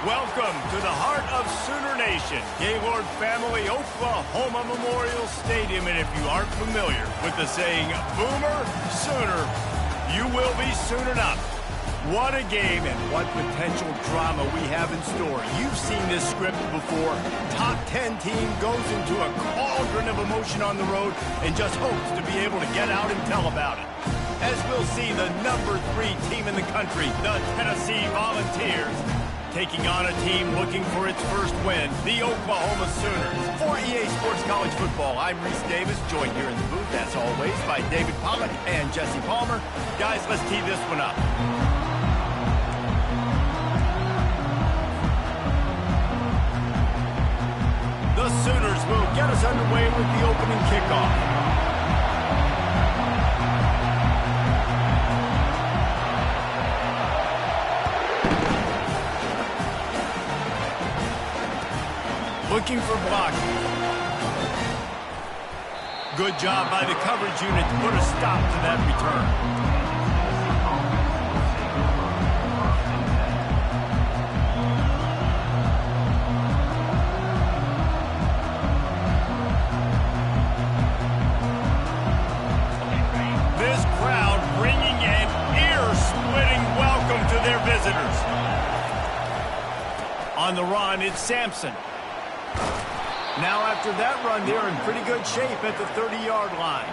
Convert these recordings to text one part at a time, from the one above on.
Welcome to the heart of Sooner Nation, Gaylord Family Oklahoma Memorial Stadium. And if you aren't familiar with the saying, Boomer Sooner, you will be soon enough. What a game and what potential drama we have in store. You've seen this script before. Top 10 team goes into a cauldron of emotion on the road and just hopes to be able to get out and tell about it. As we'll see the number 3 team in the country, the Tennessee Volunteers, taking on a team looking for its first win, the Oklahoma Sooners. For EA Sports College Football, I'm Reese Davis, joined here in the booth, as always, by David Pollock and Jesse Palmer. Guys, let's tee this one up. The Sooners will get us underway with the opening kickoff. Looking for blocking. Good job by the coverage unit to put a stop to that return. This crowd bringing an ear-splitting welcome to their visitors. On the run, it's Sampson. Now, after that run, they're in pretty good shape at the 30-yard line.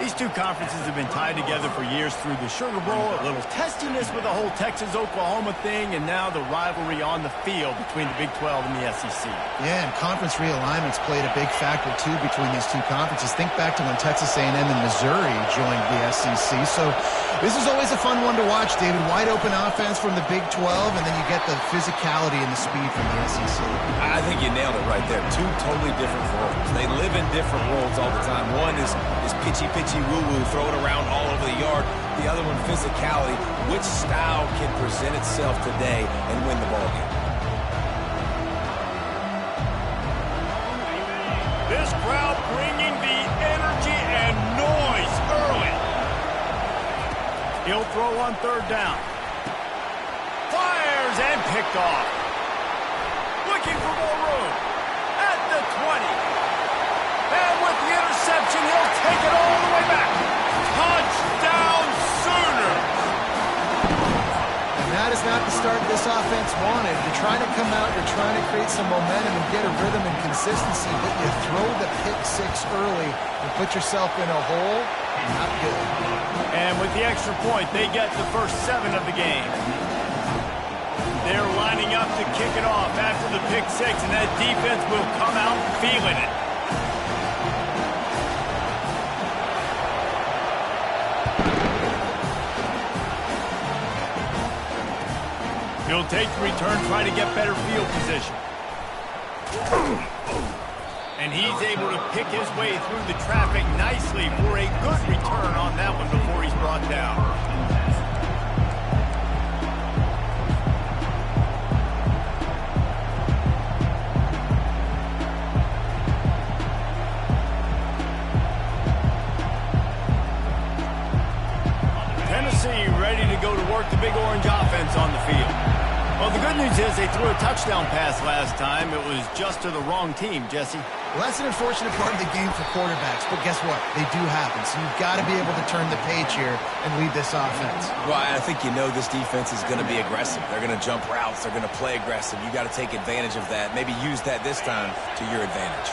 These two conferences have been tied together for years through the Sugar Bowl, a little testiness with the whole Texas-Oklahoma thing, and now the rivalry on the field between the Big 12 and the SEC. Yeah, and conference realignments played a big factor, too, between these two conferences. Think back to when Texas A&M and Missouri joined the SEC. So this is always a fun one to watch, David. Wide-open offense from the Big 12, and then you get the physicality and the speed from the SEC. I think you nailed it right there. Two totally different worlds. They live in different worlds all the time. One is pitchy, woo-woo, throw it around all over the yard. The other one, physicality. Which style can present itself today and win the ball game? This crowd bringing the energy and noise early. He'll throw on third down. Fires and picked off. Looking for more room. At the 20. And with the interception, he'll take it all the way back. Touchdown, Sooners! And that is not the start this offense wanted. You're trying to come out, you're trying to create some momentum and get a rhythm and consistency, but you throw the pick six early and put yourself in a hole. Not good. And with the extra point, they get the first 7 of the game. They're lining up to kick it off after the pick six, and that defense will come out feeling it. He'll take the return, try to get better field position. And he's able to pick his way through the traffic nicely for a good return on that one before he's brought down. Tennessee ready to go to work the Big Orange offense on the field. Well, the good news is they threw a touchdown pass last time. It was just to the wrong team, Jesse. Well, that's an unfortunate part of the game for quarterbacks, but guess what? They do happen, so you've got to be able to turn the page here and lead this offense. Well, I think you know this defense is going to be aggressive. They're going to jump routes. They're going to play aggressive. You got to take advantage of that. Maybe use that this time to your advantage.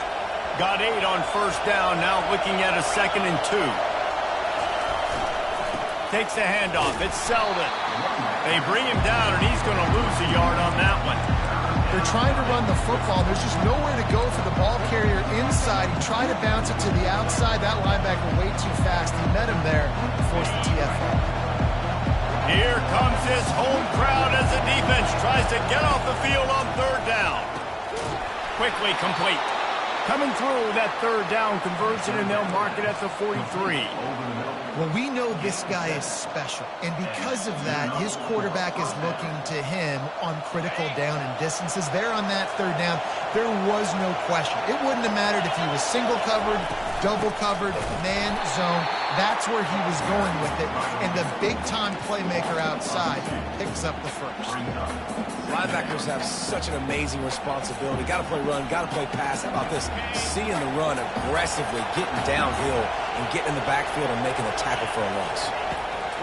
Got 8 on first down. Now looking at a 2nd and 2. Takes the handoff. It's Selden. They bring him down, and he's going to lose a yard on that one. They're trying to run the football. There's just nowhere to go for the ball carrier inside. He tried to bounce it to the outside. That linebacker way too fast. He met him there and forced the TFL. Here comes his home crowd as the defense tries to get off the field on third down. Quickly complete. Coming through that third down conversion, and they'll mark it at the 43. Well, we know this guy is special, and because of that, his quarterback is looking to him on critical down and distances. There on that third down, there was no question. It wouldn't have mattered if he was single covered, double covered, man zone. That's where he was going with it. And the big-time playmaker outside picks up the first. Linebackers have such an amazing responsibility. Got to play run, got to play pass. How about this? Seeing the run aggressively, getting downhill, and getting in the backfield and making a tackle for a loss.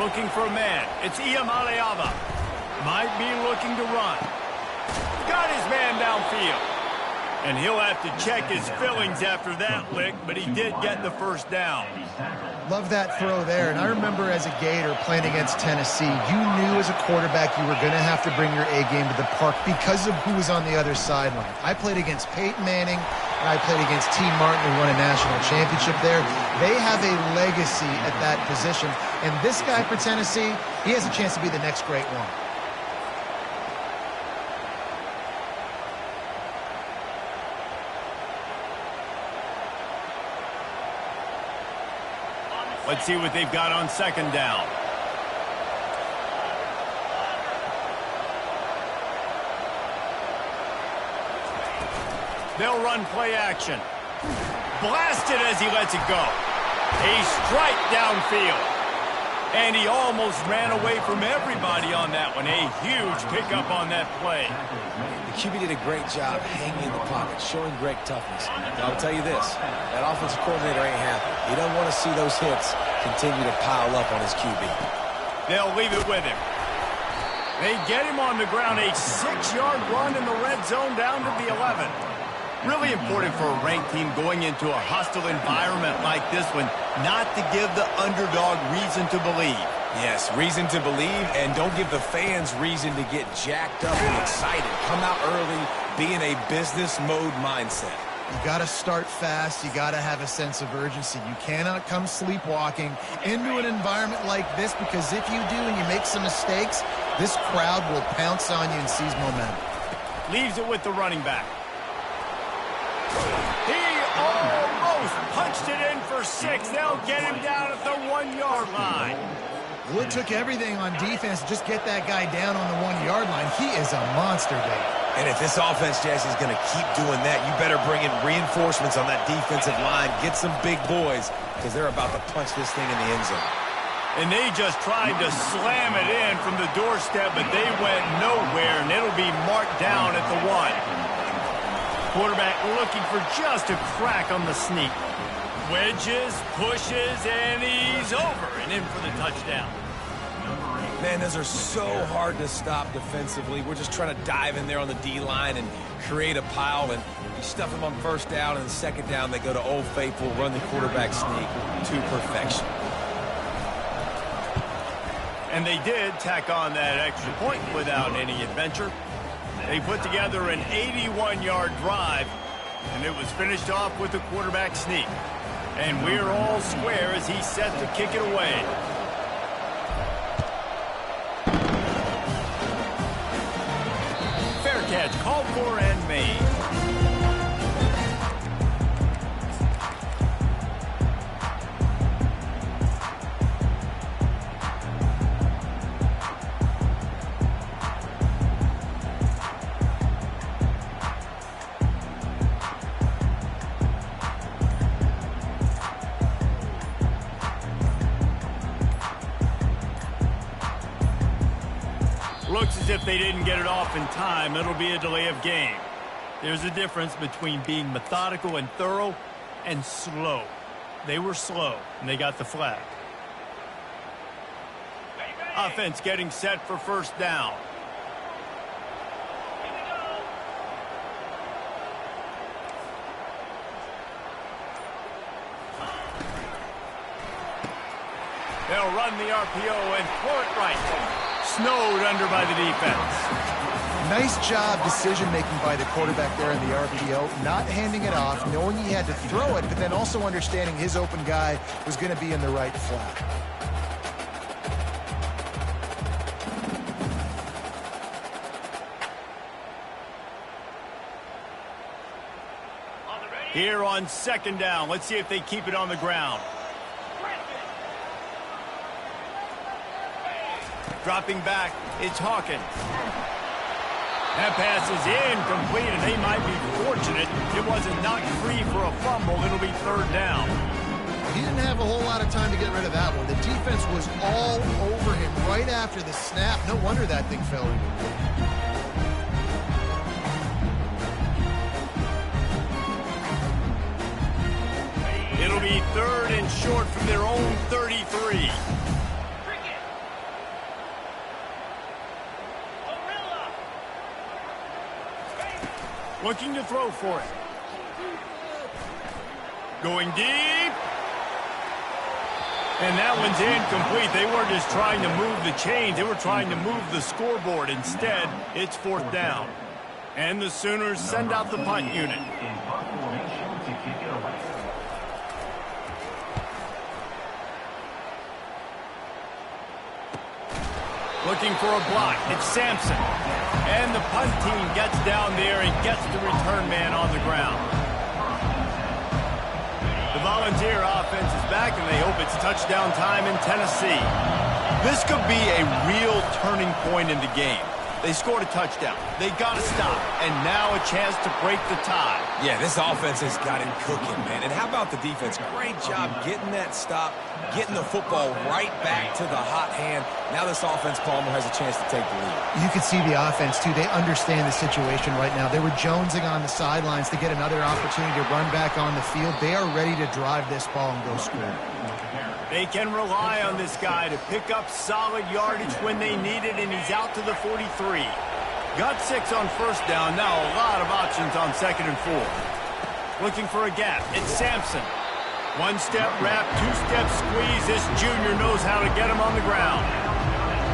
Looking for a man. It's Iamaleava. Might be looking to run. Got his man downfield. And he'll have to check his fillings after that lick, but he did get the first down. Love that throw there. And I remember as a Gator playing against Tennessee, you knew as a quarterback you were going to have to bring your A game to the park because of who was on the other sideline. I played against Peyton Manning, and I played against T. Martin, who won a national championship there. They have a legacy at that position. And this guy for Tennessee, he has a chance to be the next great one. Let's see what they've got on second down. They'll run play action. Blasted as he lets it go. A strike downfield. And he almost ran away from everybody on that one. A huge pickup on that play. The QB did a great job hanging in the pocket, showing great toughness. Now, I'll tell you this, that offensive coordinator ain't happy. He doesn't want to see those hits continue to pile up on his QB. They'll leave it with him. They get him on the ground. A 6-yard run in the red zone down to the 11. Really important for a ranked team going into a hostile environment like this one, not to give the underdog reason to believe. Yes, reason to believe, and don't give the fans reason to get jacked up and excited. Come out early, be in a business mode mindset. You got to start fast. You got to have a sense of urgency. You cannot come sleepwalking into an environment like this, because if you do and you make some mistakes, this crowd will pounce on you and seize momentum. Leaves it with the running back. He almost punched it in for 6. They'll get him down at the 1-yard line. Well, it took everything on defense to just get that guy down on the 1-yard line. He is a monster, Dave. And if this offense, Jesse, is going to keep doing that, you better bring in reinforcements on that defensive line. Get some big boys, because they're about to punch this thing in the end zone. And they just tried to slam it in from the doorstep, but they went nowhere, and it'll be marked down at the 1. Quarterback looking for just a crack on the sneak. Wedges, pushes, and he's over and in for the touchdown. Man, those are so hard to stop defensively. We're just trying to dive in there on the D-line and create a pile, and you stuff them on first down, and second down they go to Old Faithful, run the quarterback sneak to perfection. And they did tack on that extra point without any adventure. They put together an 81-yard drive, and it was finished off with a quarterback sneak. And we're all square as he's set to kick it away. Fair catch called for and made. Looks as if they didn't get it off in time. It'll be a delay of game. There's a difference between being methodical and thorough and slow. They were slow, and they got the flag. Offense getting set for first down. They'll run the RPO and throw it right. Snowed under by the defense. Nice job decision-making by the quarterback there in the RPO, not handing it off, knowing he had to throw it, but then also understanding his open guy was going to be in the right flat. Here on second down, let's see if they keep it on the ground. Dropping back, it's Hawkins. That pass is incomplete, and they might be fortunate it wasn't knocked free for a fumble. It'll be third down. He didn't have a whole lot of time to get rid of that one. The defense was all over him right after the snap. No wonder that thing fell in. It'll be third and short from their own 33. Looking to throw for it. Going deep. And that one's incomplete. They weren't just trying to move the chains. They were trying to move the scoreboard. Instead, it's fourth down. And the Sooners send out the punt unit. Looking for a block. It's Sampson. And the punt team gets down there and gets the return man on the ground. The Volunteer offense is back, and they hope it's touchdown time in Tennessee. This could be a real turning point in the game. They scored a touchdown. They got to stop. And now a chance to break the tie. Yeah, this offense has got him cooking, man. And how about the defense? Great job getting that stop, getting the football right back to the hot hand. Now this offense, Palmer, has a chance to take the lead. You can see the offense, too. They understand the situation right now. They were jonesing on the sidelines to get another opportunity to run back on the field. They are ready to drive this ball and go score. They can rely on this guy to pick up solid yardage when they need it, and he's out to the 43. Got 6 on first down. Now a lot of options on second and 4. Looking for a gap. It's Sampson. One-step wrap, two-step squeeze. This junior knows how to get him on the ground.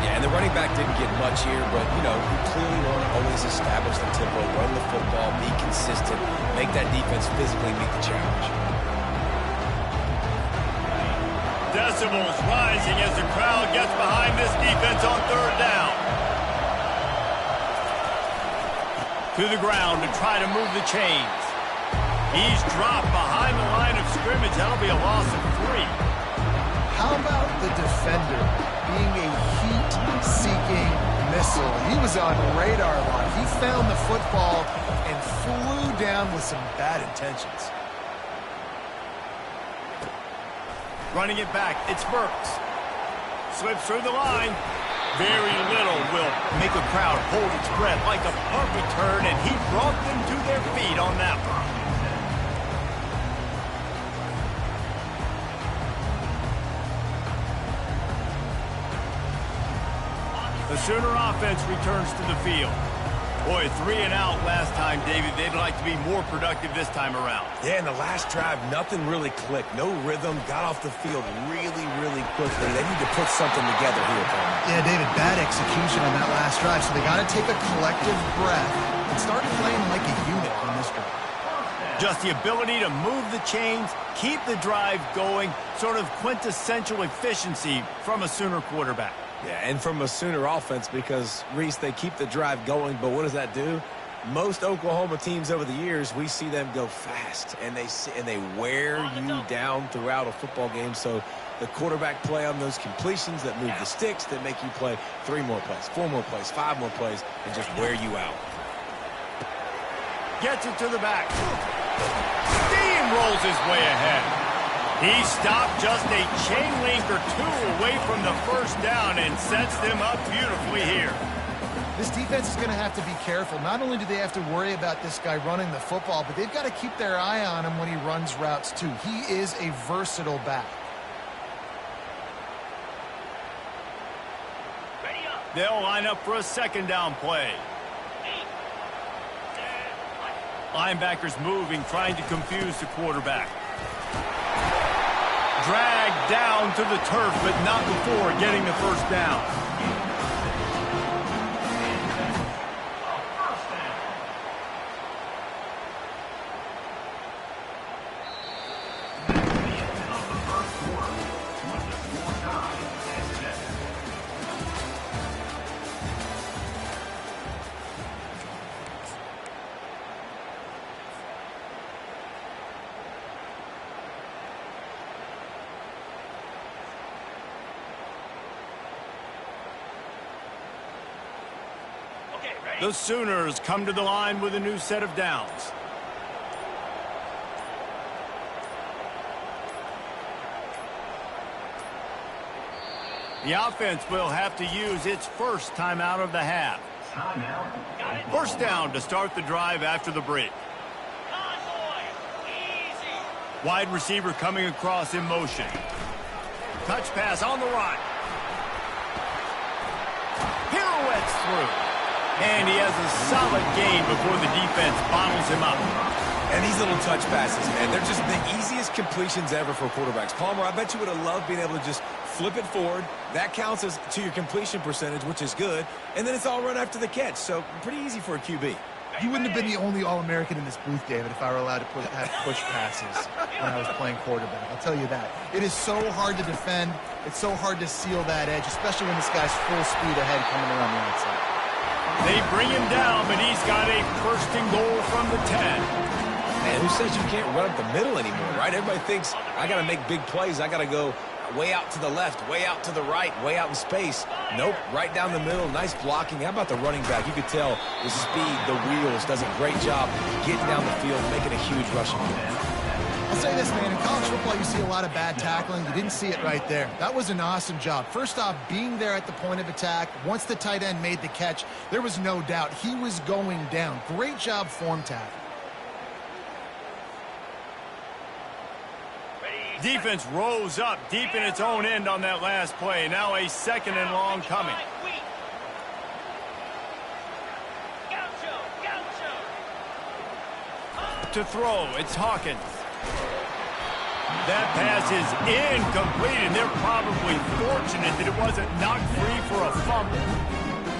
Yeah, and the running back didn't get much here, but, you know, he clearly want to always establish the tempo, run the football, be consistent, make that defense physically meet the challenge. Decibels rising as the crowd gets behind this defense on third down. To the ground to try to move the chains. He's dropped behind the line of scrimmage. That'll be a loss of 3. How about the defender being a heat-seeking missile? He was on radar line. He found the football and flew down with some bad intentions. Running it back, it's Burks. Slips through the line. Very little will make a crowd hold its breath like a punt return, and he brought them to their feet on that one. The Sooner offense returns to the field. Boy, 3 and out last time, David. They'd like to be more productive this time around. Yeah, in the last drive, nothing really clicked. No rhythm. Got off the field really, really quickly. They need to put something together here, Paul. Yeah, David, bad execution on that last drive. So they got to take a collective breath and start playing like a unit on this drive. Just the ability to move the chains, keep the drive going, sort of quintessential efficiency from a Sooner quarterback. Yeah, and from a Sooner offense because, Reese, they keep the drive going, but what does that do? Most Oklahoma teams over the years, we see them go fast, and they wear you down throughout a football game. So the quarterback play on those completions that move the sticks, that make you play 3 more plays, 4 more plays, 5 more plays, and just wear you out. Gets it to the back. Steamrolls his way ahead. He stopped just a chain link or 2 away from the first down and sets them up beautifully here. This defense is going to have to be careful. Not only do they have to worry about this guy running the football, but they've got to keep their eye on him when he runs routes too. He is a versatile back. They'll line up for a second down play. Linebackers moving, trying to confuse the quarterback. Dragged down to the turf, but not before getting the first down. The Sooners come to the line with a new set of downs. The offense will have to use its first timeout of the half. First down to start the drive after the break. Wide receiver coming across in motion. Touch pass on the run. Pirouettes through. And he has a solid gain before the defense bottles him up. And these little touch passes, man, they're just the easiest completions ever for quarterbacks. Palmer, I bet you would have loved being able to just flip it forward. That counts as to your completion percentage, which is good. And then it's all run after the catch. So pretty easy for a QB. You wouldn't have been the only All-American in this booth, David, if I were allowed to have push passes when I was playing quarterback. I'll tell you that. It is so hard to defend. It's so hard to seal that edge, especially when this guy's full speed ahead coming around the outside. They bring him down, but he's got a first and goal from the 10. Man, who says you can't run up the middle anymore, right? Everybody thinks, I got to make big plays. I got to go way out to the left, way out to the right, way out in space. Nope, right down the middle. Nice blocking. How about the running back? You could tell the speed, the wheels, does a great job getting down the field, making a huge rushing play. I'll say this, man. In college football, you see a lot of bad tackling. You didn't see it right there. That was an awesome job. First off, being there at the point of attack. Once the tight end made the catch, there was no doubt he was going down. Great job form tackle. Defense rose up deep in its own end on that last play. Now a second and long coming. To throw, it's Hawkins. That pass is incomplete, and they're probably fortunate that it wasn't knocked free for a fumble.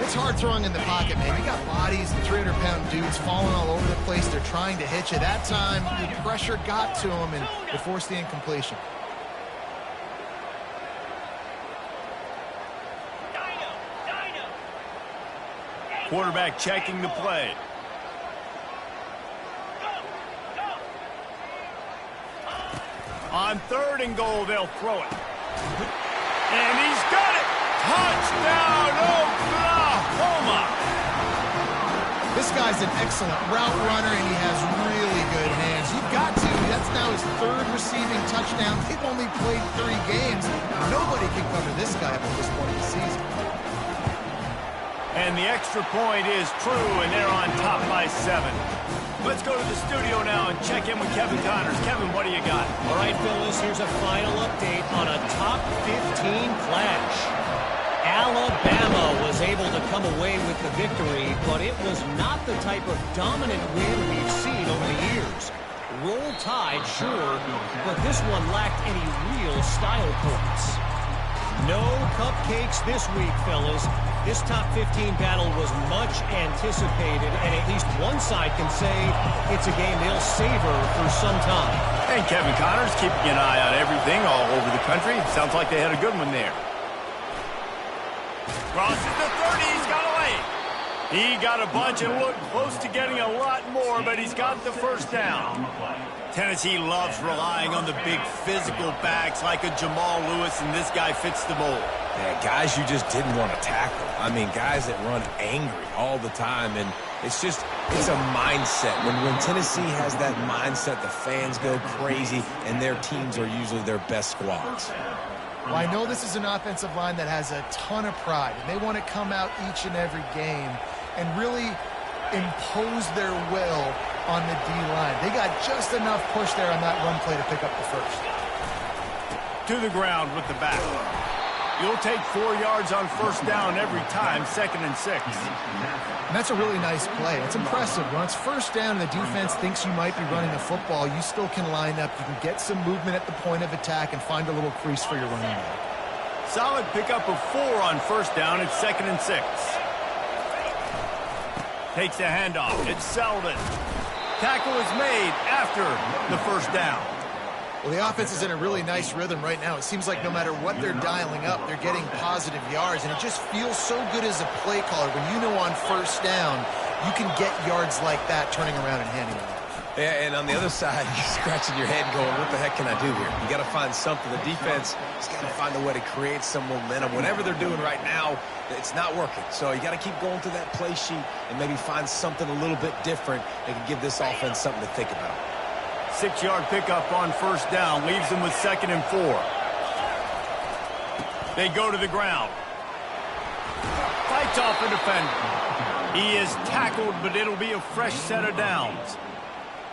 It's hard throwing in the pocket, man. You got bodies and 300-pound dudes falling all over the place. They're trying to hit you. That time, the pressure got to them, and it forced the incompletion. Quarterback checking the play. On third and goal, they'll throw it. And he's got it! Touchdown, Oklahoma! This guy's an excellent route runner, and he has really good hands. You've got to. That's now his third receiving touchdown. They've only played 3 games. Nobody can cover this guy up at this point in the season. And the extra point is true, and they're on top by 7. Let's go to the studio now and check in with Kevin Connors. Kevin, what do you got? All right, Phyllis, here's a final update on a top 15 clash. Alabama was able to come away with the victory, but it was not the type of dominant win we've seen over the years. Roll Tide, sure, but this one lacked any real style points. No cupcakes this week, fellas. This top 15 battle was much anticipated, and at least one side can say it's a game they'll savor for some time. And Kevin Connors keeping an eye on everything all over the country. Sounds like they had a good one there. Crosses the 30, he's got a lane. He got a bunch and looked close to getting a lot more, but he's got the first down. Tennessee loves relying on the big physical backs like a Jamal Lewis, and this guy fits the mold. Yeah, guys you just didn't want to tackle. I mean, guys that run angry all the time, and it's a mindset. When Tennessee has that mindset, the fans go crazy, and their teams are usually their best squads. Well, I know this is an offensive line that has a ton of pride, and they want to come out each and every game and really impose their will on the D-line. They got just enough push there on that run play to pick up the first. To the ground with the back. You'll take 4 yards on first down every time, 2nd and 6. And that's a really nice play. It's impressive. When it's first down and the defense thinks you might be running the football, you still can line up. You can get some movement at the point of attack and find a little crease for your running back. Solid pickup of 4 on first down. It's 2nd and 6. Takes the handoff. It's Selden. Tackle is made after the first down. Well, the offense is in a really nice rhythm right now. It seems like no matter what they're dialing up, they're getting positive yards, and it just feels so good as a play caller when you know on first down you can get yards like that turning around and handing it off. Yeah, and on the other side, you're scratching your head going, what the heck can I do here? You got to find something. The defense has got to find a way to create some momentum. Whatever they're doing right now, it's not working. So you got to keep going through that play sheet and maybe find something a little bit different that can give this offense something to think about. 6-yard pickup on first down leaves them with 2nd and 4. They go to the ground. Fights off a defender. He is tackled, but it'll be a fresh set of downs.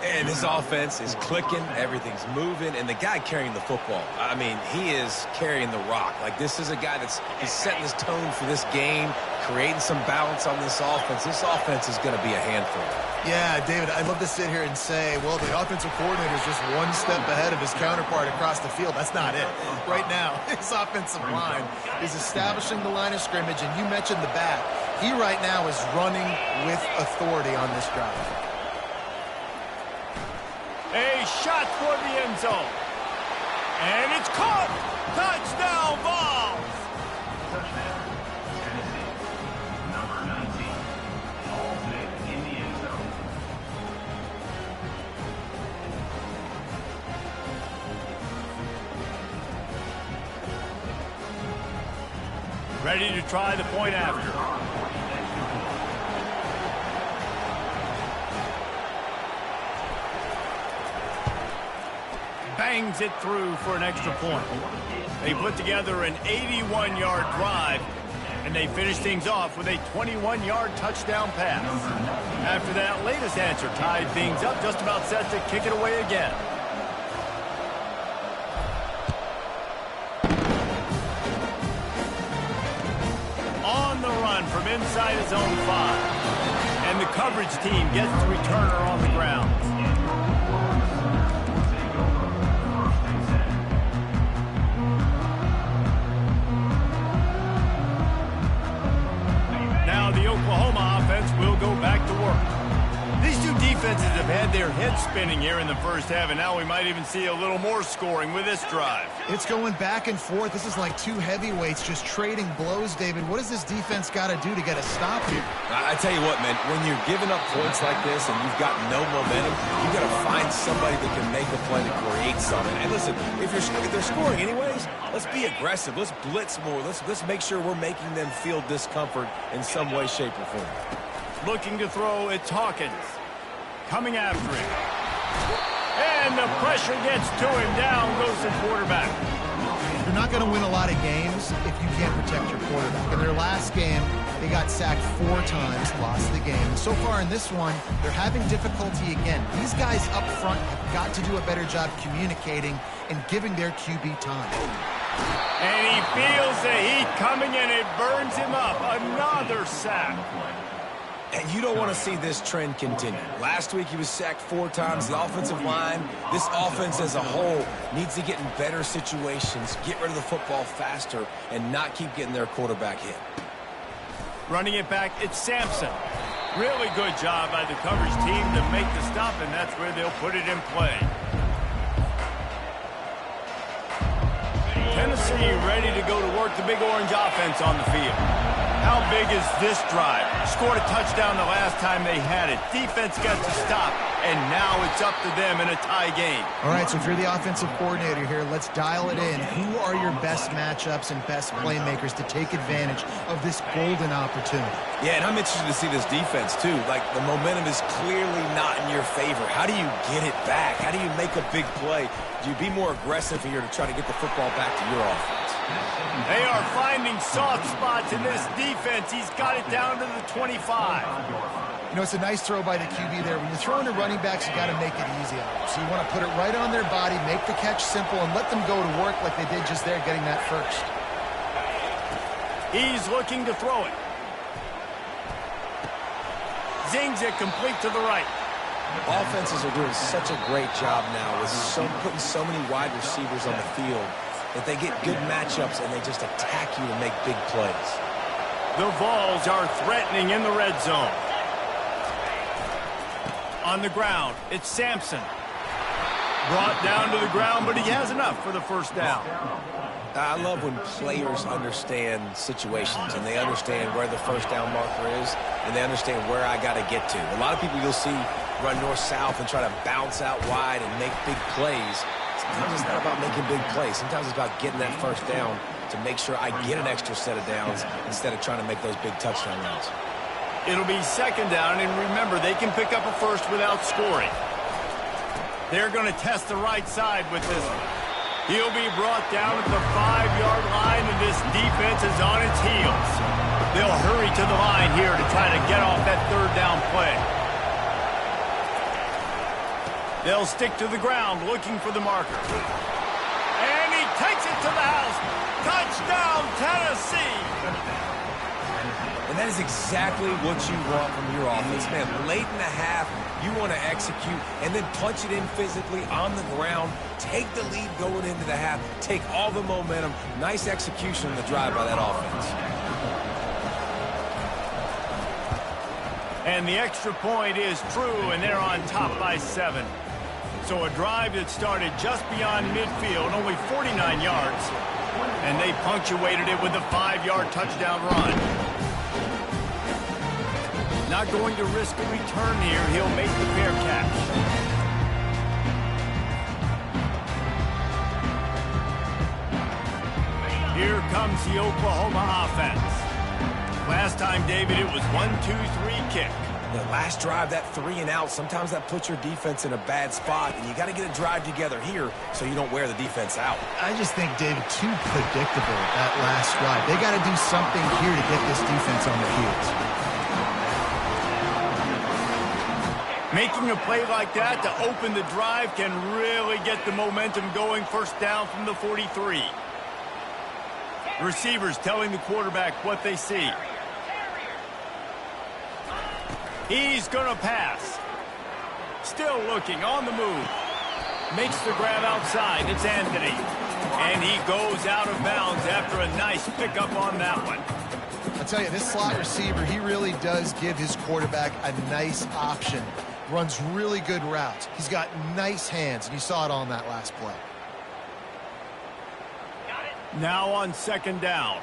And this offense is clicking, everything's moving, and the guy carrying the football, I mean, he is carrying the rock. Like, this is a guy he's setting his tone for this game, creating some balance on this offense. This offense is going to be a handful. Yeah, David, I'd love to sit here and say, well, the offensive coordinator is just one step ahead of his counterpart across the field. That's not it. Right now, his offensive line is establishing the line of scrimmage, and you mentioned the back. He right now is running with authority on this drive. A shot toward the end zone. And it's caught. Touchdown, Vols. Number 19. All in the end zone. Ready to try the point after. Bangs it through for an extra point. They put together an 81-yard drive, and they finish things off with a 21-yard touchdown pass. After that latest answer tied things up, just about set to kick it away again. On the run from inside his own 5. And the coverage team gets the returner on the ground. Now the Oklahoma offense will go back to work. These two defenses have had their heads spinning here in the first half, and now we might even see a little more scoring with this drive. It's going back and forth. This is like two heavyweights just trading blows, David. What does this defense got to do to get a stop here? I tell you what, man, when you're giving up points like this and you've got no momentum, you got to find somebody that can make a play to create something. And listen, if they're scoring anyways, let's be aggressive. Let's blitz more. Let's make sure we're making them feel discomfort in some way, shape, or form. Looking to throw, it's Hawkins. Coming after him. And the pressure gets to him. Down goes the quarterback. You're not going to win a lot of games if you can't protect your quarterback. In their last game, they got sacked 4 times, lost the game. And so far in this one, they're having difficulty again. These guys up front have got to do a better job communicating and giving their QB time. And he feels the heat coming, and it burns him up. Another sack. And you don't want to see this trend continue. Last week he was sacked 4 times. The offensive line, this offense as a whole, needs to get in better situations, get rid of the football faster, and not keep getting their quarterback hit. Running it back, it's Sampson. Really good job by the coverage team to make the stop, and that's where they'll put it in play. Tennessee ready to go to work the Big Orange offense on the field. How big is this drive? Scored a touchdown the last time they had it. Defense got to stop, and now it's up to them in a tie game. All right, so if you're the offensive coordinator here, let's dial it in. Who are your best matchups and best playmakers to take advantage of this golden opportunity? Yeah, and I'm interested to see this defense, too. Like, the momentum is clearly not in your favor. How do you get it back? How do you make a big play? Do you be more aggressive here to try to get the football back to your offense? They are finding soft spots in this defense. He's got it down to the 25. You know, it's a nice throw by the QB there. When you're throwing to running backs, you got to make it easy on them. So you want to put it right on their body, make the catch simple, and let them go to work like they did just there, getting that first. He's looking to throw it. Zings it complete to the right. Offenses are doing such a great job now with putting so many wide receivers on the field that they get good matchups and they just attack you to make big plays. The Vols are threatening in the red zone. On the ground, it's Sampson. Brought down to the ground, but he has enough for the first down. I love when players understand situations and they understand where the first down marker is and they understand where I got to get to. A lot of people you'll see, run north-south and try to bounce out wide and make big plays. Sometimes it's not about making big plays. Sometimes it's about getting that first down to make sure I get an extra set of downs instead of trying to make those big touchdown runs. It'll be second down, and remember, they can pick up a first without scoring. They're going to test the right side with this one. He'll be brought down at the 5-yard line, and this defense is on its heels. They'll hurry to the line here to try to get off that third down play. They'll stick to the ground looking for the marker. And he takes it to the house. Touchdown, Tennessee! And that is exactly what you want from your offense, man. Late in the half, you want to execute and then punch it in physically on the ground. Take the lead going into the half. Take all the momentum. Nice execution on the drive by that offense. And the extra point is true, and they're on top by 7. So a drive that started just beyond midfield, only 49 yards, and they punctuated it with a 5-yard touchdown run. Not going to risk a return here. He'll make the fair catch. Here comes the Oklahoma offense. Last time, David, it was 1-2-3 kick. The last drive, that 3 and out, sometimes that puts your defense in a bad spot, and you got to get a drive together here so you don't wear the defense out. I just think, David, too predictable, that last drive. They got to do something here to get this defense on their heels. Making a play like that to open the drive can really get the momentum going. First down from the 43. Receivers telling the quarterback what they see. He's going to pass. Still looking, on the move. Makes the grab outside. It's Anthony. And he goes out of bounds after a nice pickup on that one. I'll tell you, this slot receiver, he really does give his quarterback a nice option. Runs really good routes. He's got nice hands, and you saw it on that last play. Now on second down.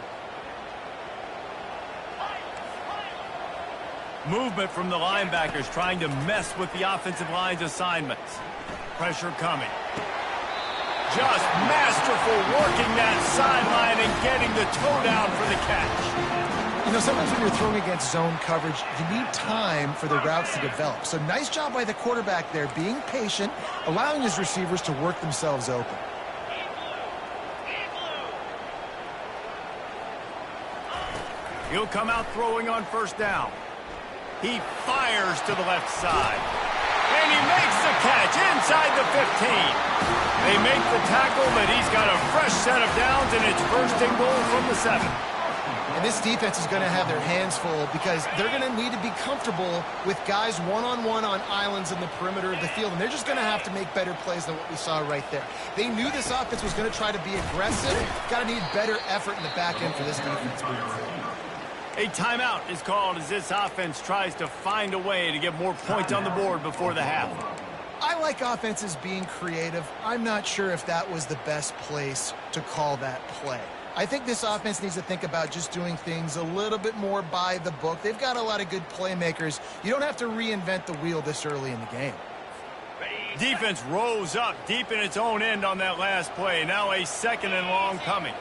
Movement from the linebackers trying to mess with the offensive line's assignments. Pressure coming. Just masterful working that sideline and getting the toe down for the catch. You know, sometimes when you're throwing against zone coverage, you need time for the routes to develop. So nice job by the quarterback there, being patient, allowing his receivers to work themselves open. He'll come out throwing on first down. He fires to the left side. And he makes the catch inside the 15. They make the tackle, but he's got a fresh set of downs, and it's first and goal from the 7. And this defense is going to have their hands full because they're going to need to be comfortable with guys one-on-one on islands in the perimeter of the field. And they're just going to have to make better plays than what we saw right there. They knew this offense was going to try to be aggressive. Got to need better effort in the back end for this defense. A timeout is called as this offense tries to find a way to get more points on the board before the half. I like offenses being creative. I'm not sure if that was the best place to call that play. I think this offense needs to think about just doing things a little bit more by the book. They've got a lot of good playmakers. You don't have to reinvent the wheel this early in the game. Defense rose up deep in its own end on that last play. Now a second and long coming.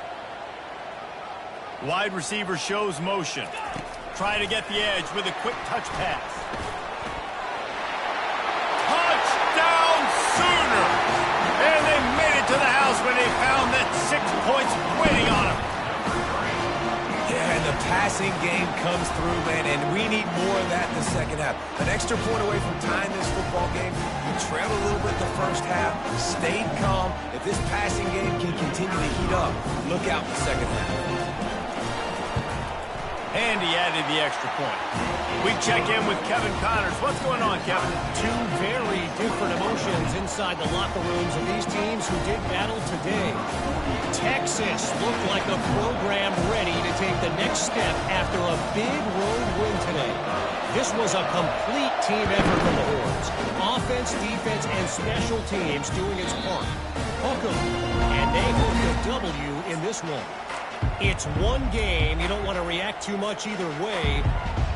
Wide receiver shows motion. Trying to get the edge with a quick touch pass. Touchdown Sooner! And they made it to the house when they found that 6 points waiting on them. Yeah, and the passing game comes through, man, and we need more of that in the second half. An extra point away from tying this football game. You trailed a little bit the first half, stayed calm. If this passing game can continue to heat up, look out in the second half. And he added the extra point. We check in with Kevin Connors. What's going on, Kevin? Two very different emotions inside the locker rooms of these teams who did battle today. Texas looked like a program ready to take the next step after a big road win today. This was a complete team effort from the Horns. Offense, defense, and special teams doing its part. Hook 'em, and they hooked a W in this one. It's one game. You don't want to react too much either way.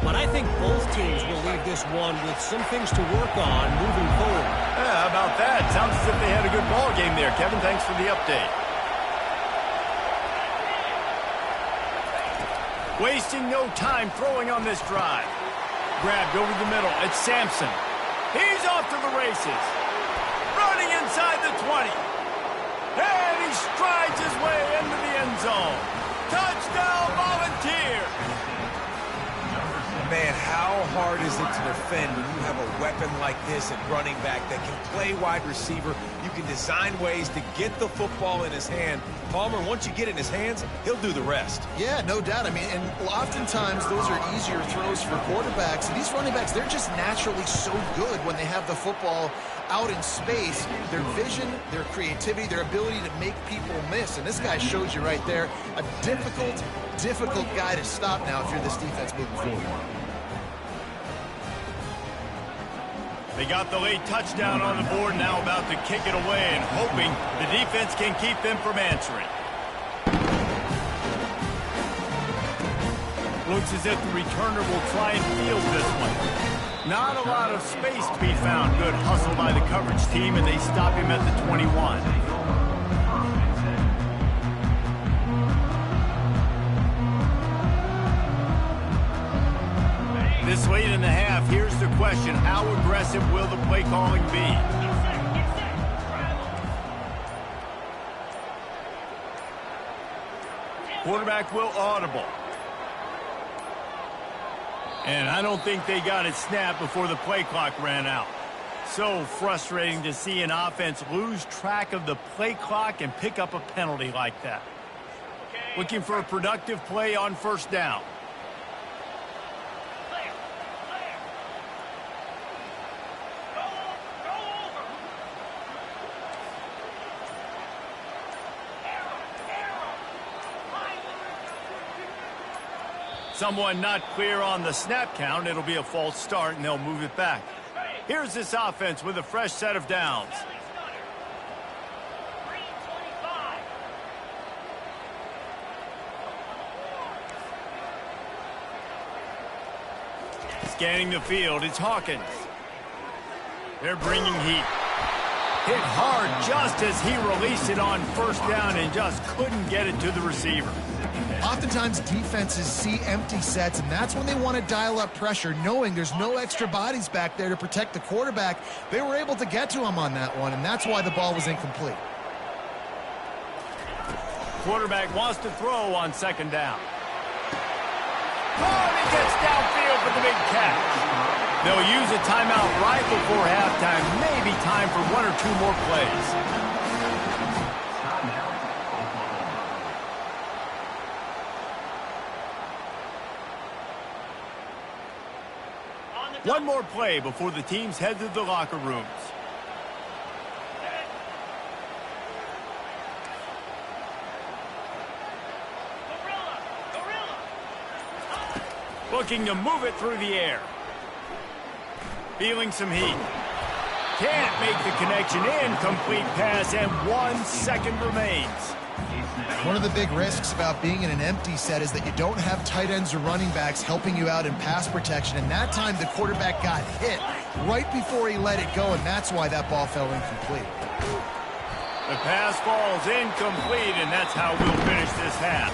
But I think both teams will leave this one with some things to work on moving forward. Yeah, how about that? Sounds as if they had a good ball game there. Kevin, thanks for the update. Wasting no time throwing on this drive. Grabbed over the middle. It's Sampson. He's off to the races. Running inside the 20. And he strides his way into the end zone. Touchdown, Volunteer! Man, how hard is it to defend when you have a weapon like this at running back that can play wide receiver? You can design ways to get the football in his hand. Palmer, once you get it in his hands, he'll do the rest. Yeah, no doubt. I mean, and oftentimes those are easier throws for quarterbacks. And these running backs, they're just naturally so good when they have the football out in space. Their vision, their creativity, their ability to make people miss. And this guy shows you right there, a difficult guy to stop now if you're this defense moving forward. They got the late touchdown on the board, now about to kick it away and hoping the defense can keep them from answering. Looks as if the returner will try and field this one. Not a lot of space to be found. Good hustle by the coverage team, and they stop him at the 21. This late in the half, here's the question. How aggressive will the play calling be? Quarterback will audible. And I don't think they got it snapped before the play clock ran out. So frustrating to see an offense lose track of the play clock and pick up a penalty like that. Looking for a productive play on first down. Someone not clear on the snap count. It'll be a false start, and they'll move it back. Here's this offense with a fresh set of downs. Scanning the field, it's Hawkins. They're bringing heat. Hit hard just as he released it on first down and just couldn't get it to the receiver. Oftentimes defenses see empty sets, and that's when they want to dial up pressure, knowing there's no extra bodies back there to protect the quarterback. They were able to get to him on that one, and that's why the ball was incomplete. Quarterback wants to throw on second down. Oh, and he gets downfield for the big catch. They'll use a timeout right before halftime. Maybe time for one or two more plays. One more play before the teams head to the locker rooms. Looking to move it through the air. Feeling some heat. Can't make the connection. Incomplete pass, and 1 second remains. One of the big risks about being in an empty set is that you don't have tight ends or running backs helping you out in pass protection. And that time the quarterback got hit right before he let it go, and that's why that ball fell incomplete. The pass falls incomplete, and that's how we'll finish this half.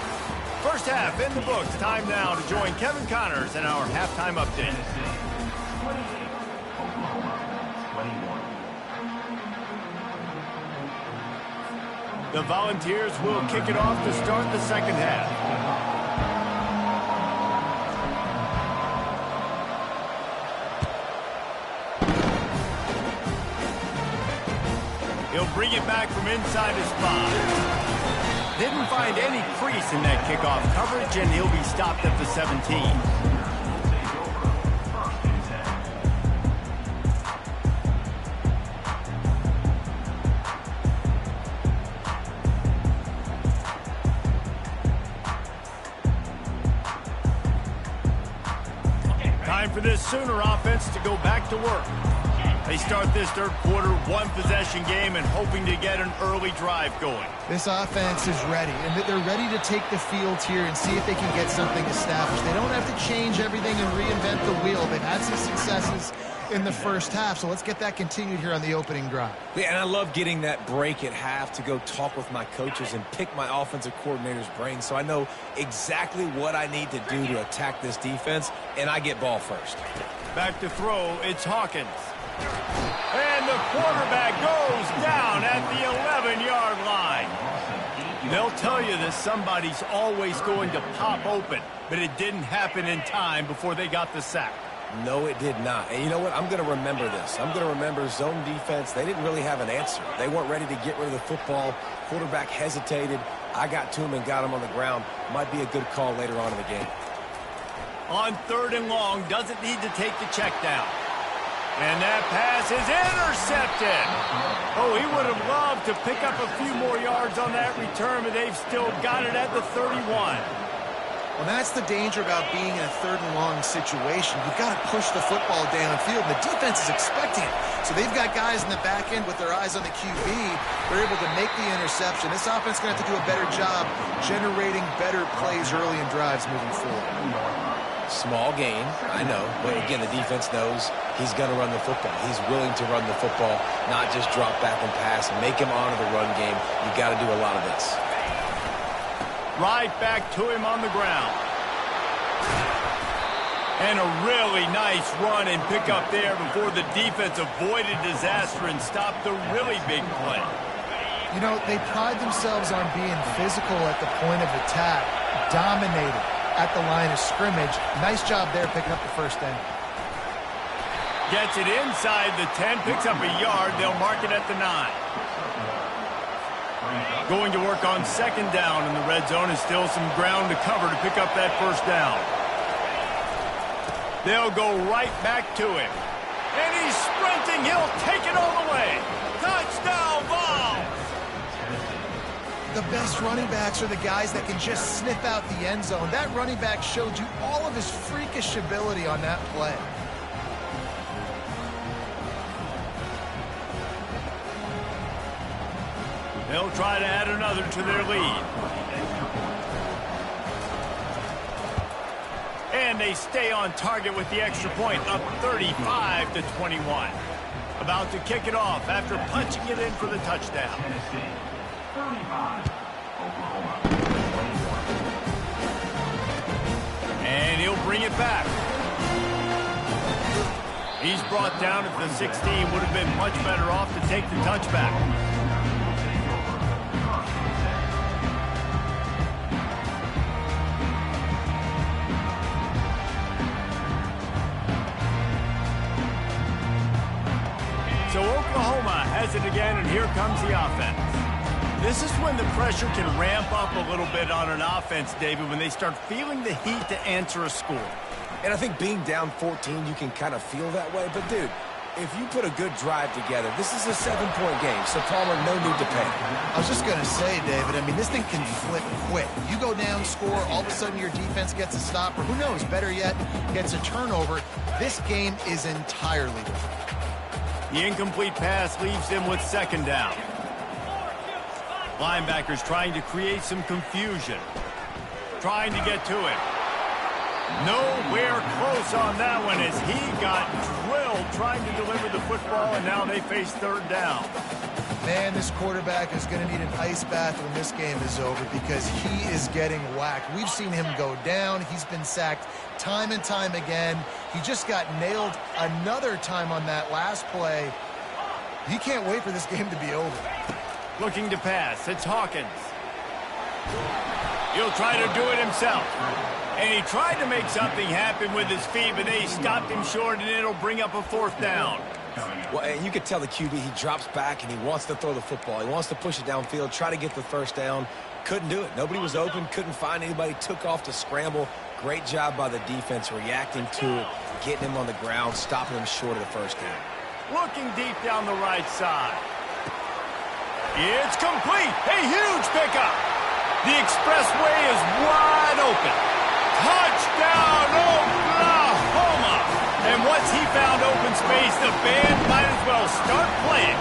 First half in the books. Time now to join Kevin Connors in our halftime update. The Volunteers will kick it off to start the second half. He'll bring it back from inside his spot. Didn't find any crease in that kickoff coverage, and he'll be stopped at the 17. Time for this Sooner offense to go back to work. They start this third quarter, one-possession game, and hoping to get an early drive going. This offense is ready, and they're ready to take the field here and see if they can get something established. They don't have to change everything and reinvent the wheel. They've had some successes in the first half, so let's get that continued here on the opening drive. Yeah, and I love getting that break at half to go talk with my coaches and pick my offensive coordinator's brain so I know exactly what I need to do to attack this defense, and I get ball first. Back to throw, it's Hawkins. And the quarterback goes down at the 11-yard line. They'll tell you that somebody's always going to pop open, but it didn't happen in time before they got the sack. No, it did not. And you know what? I'm going to remember this. I'm going to remember zone defense. They didn't really have an answer. They weren't ready to get rid of the football. Quarterback hesitated. I got to him and got him on the ground. Might be a good call later on in the game. On 3rd and long, doesn't need to take the check down. And that pass is intercepted. Oh, he would have loved to pick up a few more yards on that return, but they've still got it at the 31. Well, that's the danger about being in a 3rd and long situation. You've got to push the football downfield, and the defense is expecting it. So they've got guys in the back end with their eyes on the QB. They're able to make the interception. This offense is going to have to do a better job generating better plays early in drives moving forward. Small gain, I know, but again, the defense knows he's going to run the football. He's willing to run the football, not just drop back and pass and make him honor the run game. You got to do a lot of this. Right back to him on the ground. And a really nice run and pick up there before the defense avoided disaster and stopped the really big play. You know, they pride themselves on being physical at the point of attack, dominating at the line of scrimmage. Nice job there picking up the first down. Gets it inside the 10, picks up a yard. They'll mark it at the 9. Going to work on 2nd down in the red zone is still some ground to cover to pick up that first down. They'll go right back to him. And he's sprinting. He'll take it all the way. Touchdown, Vols! The best running backs are the guys that can just sniff out the end zone. That running back showed you all of his freakish ability on that play. They'll try to add another to their lead. And they stay on target with the extra point, up 35-21. About to kick it off after punching it in for the touchdown. And he'll bring it back. He's brought down at the 16. Would have been much better off to take the touchback. So Oklahoma has it again, and here comes the offense. This is when the pressure can ramp up a little bit on an offense, David, when they start feeling the heat to answer a score. And I think being down 14, you can kind of feel that way. But, dude, if you put a good drive together, this is a 7-point game, so Palmer, no need to panic. I was just going to say, David, I mean, this thing can flip quick. You go down, score, all of a sudden your defense gets a stop, or who knows, better yet, gets a turnover. This game is entirely different. The incomplete pass leaves them with 2nd down. Linebackers trying to create some confusion. Trying to get to it. Nowhere close on that one as he got drilled trying to deliver the football, and now they face 3rd down. Man, this quarterback is going to need an ice bath when this game is over because he is getting whacked. We've seen him go down. He's been sacked time and time again. He just got nailed another time on that last play. He can't wait for this game to be over. Looking to pass. It's Hawkins. He'll try to do it himself. And he tried to make something happen with his feet, but they stopped him short, and it'll bring up a 4th down. Well, and you could tell the QB, he drops back, and he wants to throw the football. He wants to push it downfield, try to get the first down. Couldn't do it. Nobody was open, couldn't find anybody, took off to scramble. Great job by the defense reacting to it, getting him on the ground, stopping him short of the first down. Looking deep down the right side. It's complete. A huge pickup. The expressway is wide open. Touchdown, Oklahoma. And what's he found open space. The band might as well start playing.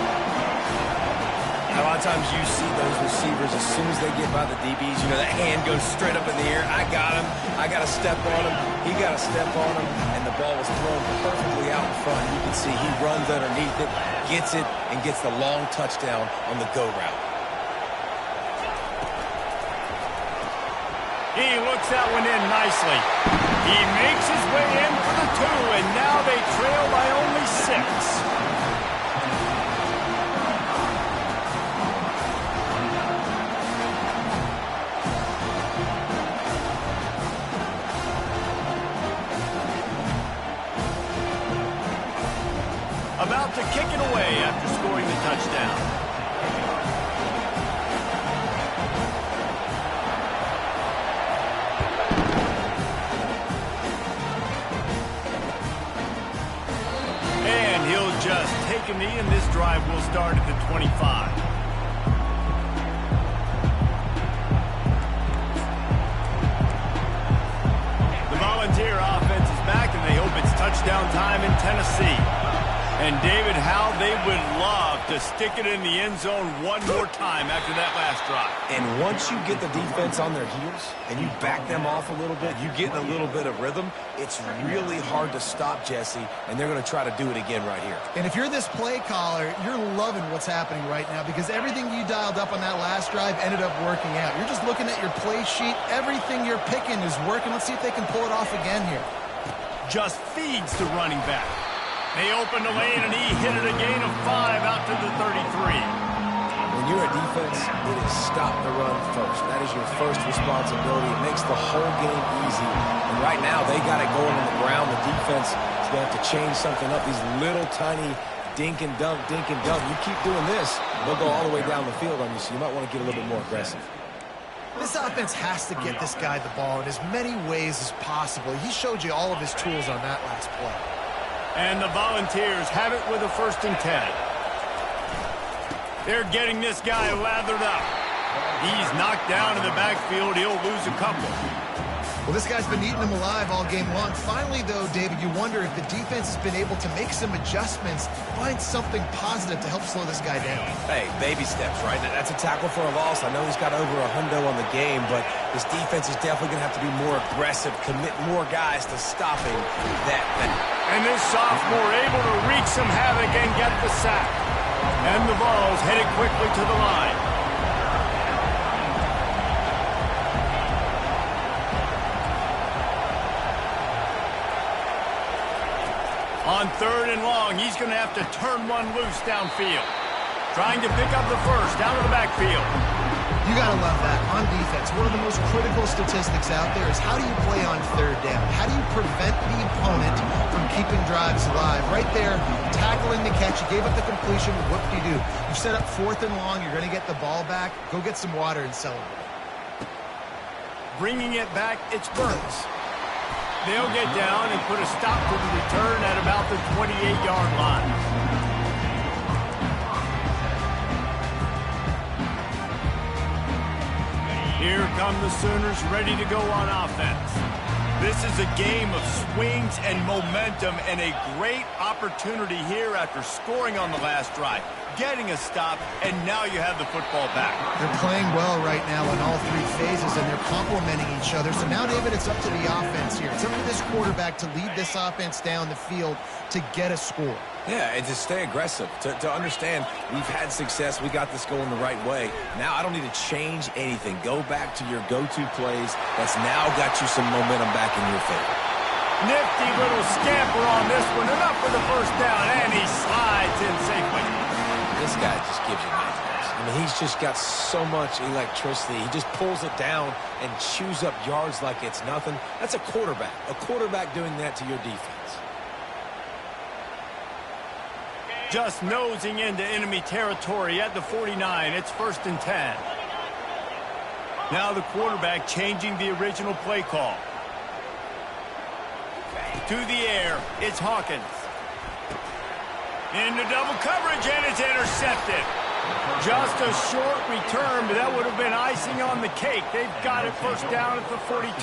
A lot of times you see those receivers, as soon as they get by the DBs, you know, that hand goes straight up in the air. I got him. I got to step on him. He got to step on him. And the ball was thrown perfectly out in front. You can see he runs underneath it, gets it, and gets the long touchdown on the go route. He looks that one in nicely. He makes his way in for the 2, and now they trail by only 6. About to kick it away after scoring the touchdown. And he'll just take a knee, and this drive will start at the 25. The Volunteer offense is back, and they hope it's touchdown time in Tennessee. And, David, how they would love to stick it in the end zone one more time after that last drive. And once you get the defense on their heels and you back them off a little bit, you get a little bit of rhythm, it's really hard to stop, Jesse, and they're going to try to do it again right here. And if you're this play caller, you're loving what's happening right now because everything you dialed up on that last drive ended up working out. You're just looking at your play sheet. Everything you're picking is working. Let's see if they can pull it off again here. Just feeds the running back. They opened the lane, and he hit it a gain of 5 out to the 33. When you're a defense, it is stop the run first. That is your first responsibility. It makes the whole game easy. And right now, they got it going on the ground. The defense is going to have to change something up. These little tiny dink and dunk, dink and dunk. You keep doing this, they'll go all the way down the field on you, so you might want to get a little bit more aggressive. This offense has to get this guy the ball in as many ways as possible. He showed you all of his tools on that last play. And the Volunteers have it with a 1st and 10. They're getting this guy lathered up. He's knocked down in the backfield. He'll lose a couple. Well, this guy's been eating him alive all game long. Finally, though, David, you wonder if the defense has been able to make some adjustments, find something positive to help slow this guy down. Hey, baby steps, right? That's a tackle for a loss. I know he's got over $100 on the game, but this defense is definitely going to have to be more aggressive, commit more guys to stopping that. And this sophomore able to wreak some havoc and get the sack. And the ball's headed quickly to the line. On 3rd and long, he's going to have to turn one loose downfield. Trying to pick up the first out of the backfield. You got to love that. On defense, one of the most critical statistics out there is how do you play on 3rd down? How do you prevent the opponent from keeping drives alive? Right there, tackling the catch. You gave up the completion. What do? You set up 4th and long. You're going to get the ball back. Go get some water and celebrate. Bringing it back, it's Burns. They'll get down and put a stop to the return at about the 28-yard line. Here come the Sooners ready to go on offense. This is a game of swings and momentum and a great opportunity here after scoring on the last drive, getting a stop, and now you have the football back. They're playing well right now in all 3 phases, and they're complementing each other. So now, David, it's up to the offense here. It's up to this quarterback to lead this offense down the field to get a score. Yeah, and to stay aggressive, to understand we've had success, we got this going the right way. Now I don't need to change anything. Go back to your go-to plays. That's now got you some momentum back in your favor. Nifty little scamper on this one, enough for the first down, and he slides in safely. This guy just gives you nightmares. I mean, he's just got so much electricity. He just pulls it down and chews up yards like it's nothing. That's a quarterback. A quarterback doing that to your defense. Just nosing into enemy territory at the 49. It's 1st and 10. Now the quarterback changing the original play call. To the air, it's Hawkins. Into double coverage, and it's intercepted. Just a short return, but that would have been icing on the cake. They've got it 1st down at the 42.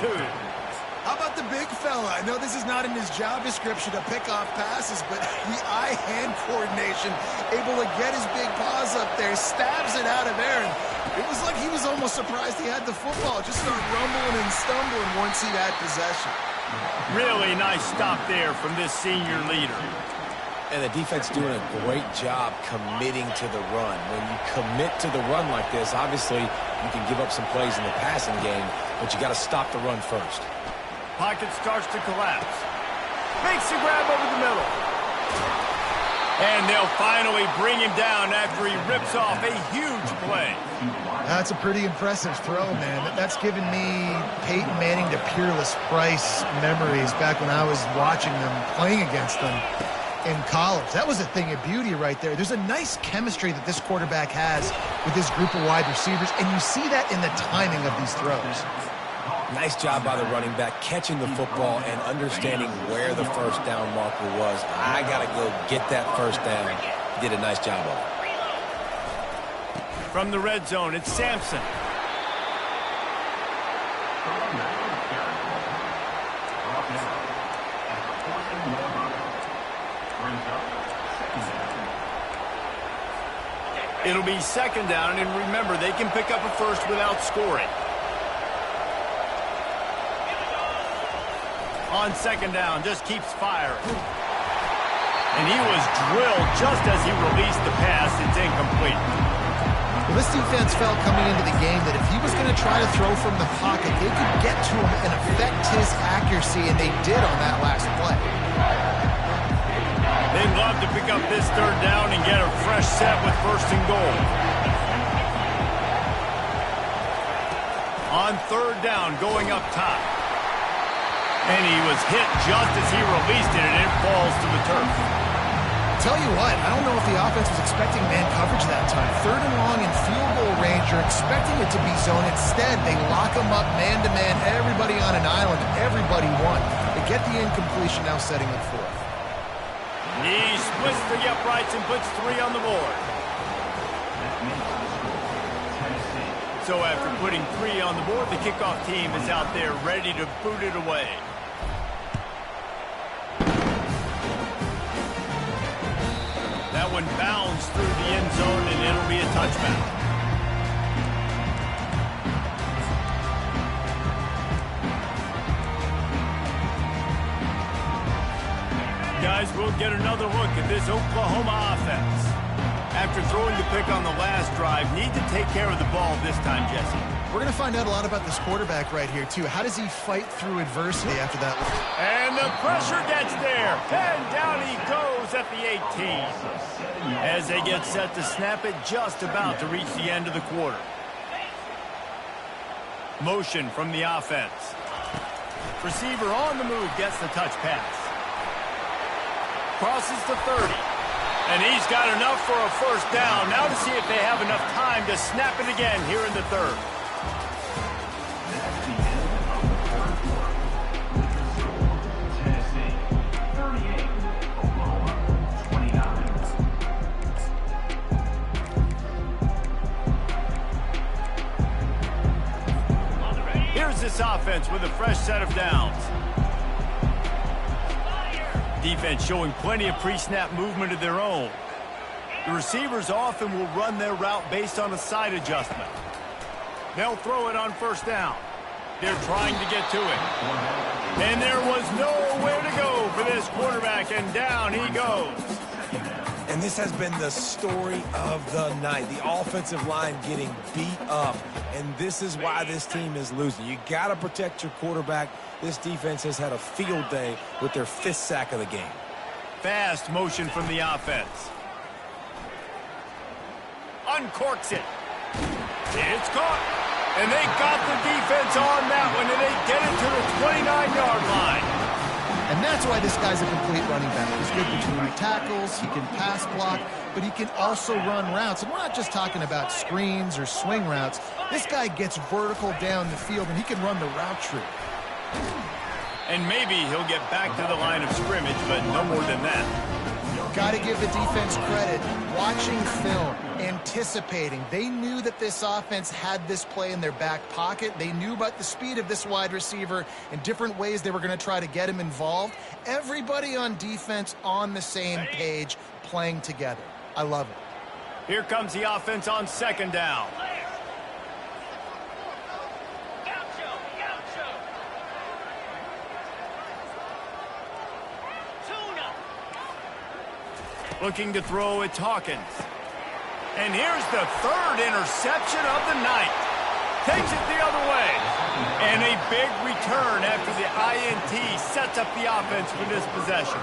How about the big fella. I know this is not in his job description to pick off passes, but the eye-hand coordination, able to get his big paws up there, stabs it out of there. And it was like he was almost surprised he had the football. Just started rumbling and stumbling once he had possession. Really nice stop there from this senior leader. And the defense doing a great job committing to the run. When you commit to the run like this, obviously you can give up some plays in the passing game, but you got to stop the run first. Pocket starts to collapse. Makes the grab over the middle. And they'll finally bring him down after he rips off a huge play. That's a pretty impressive throw, man. That's given me Peyton Manning to Peerless Price memories back when I was watching them, playing against them in college. That was a thing of beauty right there. There's a nice chemistry that this quarterback has with this group of wide receivers, and you see that in the timing of these throws. Nice job by the running back, catching the football and understanding where the first down marker was. I got to go get that first down. He did a nice job of it. From the red zone, it's Sampson. It'll be second down, and remember, they can pick up a first without scoring. On second down, just keeps firing. And he was drilled just as he released the pass. It's incomplete. Well, this defense felt coming into the game that if he was going to try to throw from the pocket, they could get to him and affect his accuracy, and they did on that last play. They'd love to pick up this third down and get a fresh set with first and goal. On third down, going up top. And he was hit just as he released it, and it falls to the turf. Tell you what, I don't know if the offense was expecting man coverage that time. Third and long in field goal range, you're expecting it to be zone. Instead, they lock them up man-to-man, everybody on an island, everybody won. They get the incompletion, now setting up fourth. He splits the uprights and puts 3 on the board. So after putting 3 on the board, the kickoff team is out there ready to boot it away. That one bounds through the end zone, and it'll be a touchback. Guys, we'll get another look at this Oklahoma offense. After throwing the pick on the last drive, need to take care of the ball this time, Jesse. We're going to find out a lot about this quarterback right here, too. How does he fight through adversity after that? And the pressure gets there. And down he goes at the 18. As they get set to snap it, just about to reach the end of the quarter. Motion from the offense. Receiver on the move gets the touch pass. Crosses the 30. And he's got enough for a first down. Now to see if they have enough time to snap it again here in the third. That's the end of the third quarter. With the score, Tennessee 38, Oklahoma 29. Here's this offense with a fresh set of downs. Defense showing plenty of pre-snap movement of their own. The receivers often will run their route based on a side adjustment. They'll throw it on first down. They're trying to get to it. And there was nowhere to go for this quarterback, and down he goes. And this has been the story of the night. The offensive line getting beat up. And this is why this team is losing. You got to protect your quarterback. This defense has had a field day with their 5th sack of the game. Fast motion from the offense. Uncorks it. It's caught. And they got the defense on that one, and they get it to the 29-yard line. And that's why this guy's a complete running back. He's good between tackles, he can pass block, but he can also run routes. And we're not just talking about screens or swing routes. This guy gets vertical down the field, and he can run the route tree. And maybe he'll get back to the line of scrimmage, but no more than that. got to give the defense credit. Watching film, anticipating. They knew that this offense had this play in their back pocket. They knew about the speed of this wide receiver and different ways they were going to try to get him involved. Everybody on defense on the same page, playing together. I love it. Here comes the offense on second down. Looking to throw, it's Hawkins. And here's the third interception of the night. Takes it the other way. And a big return after the INT sets up the offense for this possession.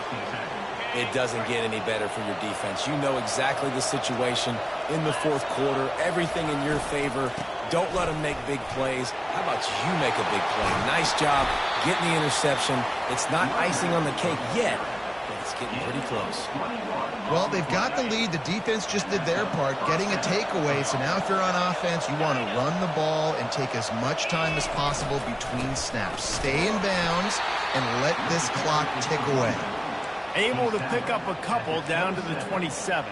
It doesn't get any better for your defense. You know exactly the situation in the fourth quarter. Everything in your favor. Don't let them make big plays. How about you make a big play? Nice job getting the interception. It's not icing on the cake yet, but it's getting pretty close. Well, they've got the lead. The defense just did their part, getting a takeaway. So now if you're on offense, you want to run the ball and take as much time as possible between snaps. Stay in bounds and let this clock tick away. Able to pick up a couple down to the 27.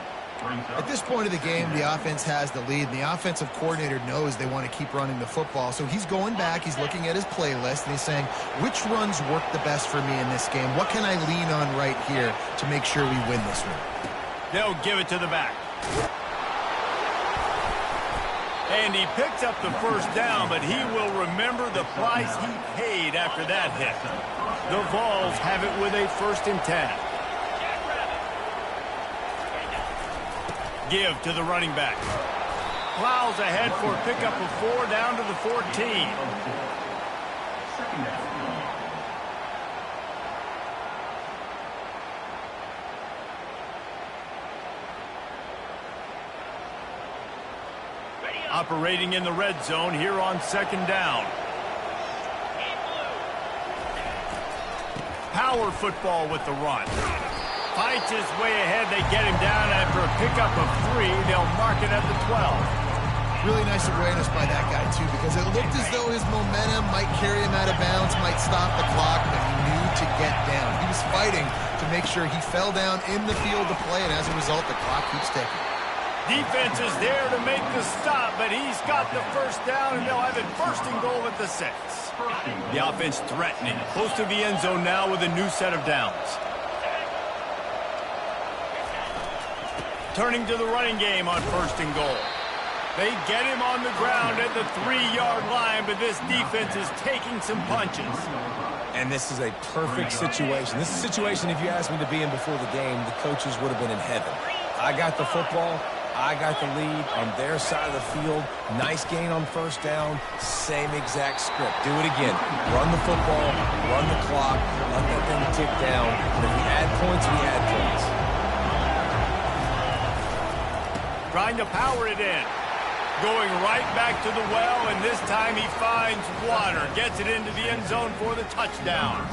At this point of the game, the offense has the lead, and the offensive coordinator knows they want to keep running the football. So he's going back, he's looking at his playlist, and he's saying, which runs work the best for me in this game? What can I lean on right here to make sure we win this one? They'll give it to the back. And he picks up the first down, but he will remember the price he paid after that hit. The Vols have it with a 1st and 10. Give to the running back. Plows ahead for a pickup of 4 down to the 14. Operating in the red zone here on 2nd down. Power football with the run. Fights his way ahead. They get him down after a pickup of 3. They'll mark it at the 12. Really nice awareness by that guy, too, because it looked as though his momentum might carry him out of bounds, might stop the clock, but he knew to get down. He was fighting to make sure he fell down in the field to play, and as a result, the clock keeps ticking. Defense is there to make the stop, but he's got the first down, and they'll have it 1st and goal at the 6. The offense threatening, close to the end zone now with a new set of downs. Turning to the running game on 1st and goal. They get him on the ground at the 3-yard line, but this defense is taking some punches. And this is a perfect situation. This is a situation, if you asked me to be in before the game, the coaches would have been in heaven. I got the football. I got the lead on their side of the field. Nice gain on 1st down. Same exact script. Do it again. Run the football, run the clock, let that thing tick down. And if we add points, we add points. Trying to power it in. Going right back to the well, and this time he finds water. Gets it into the end zone for the touchdown.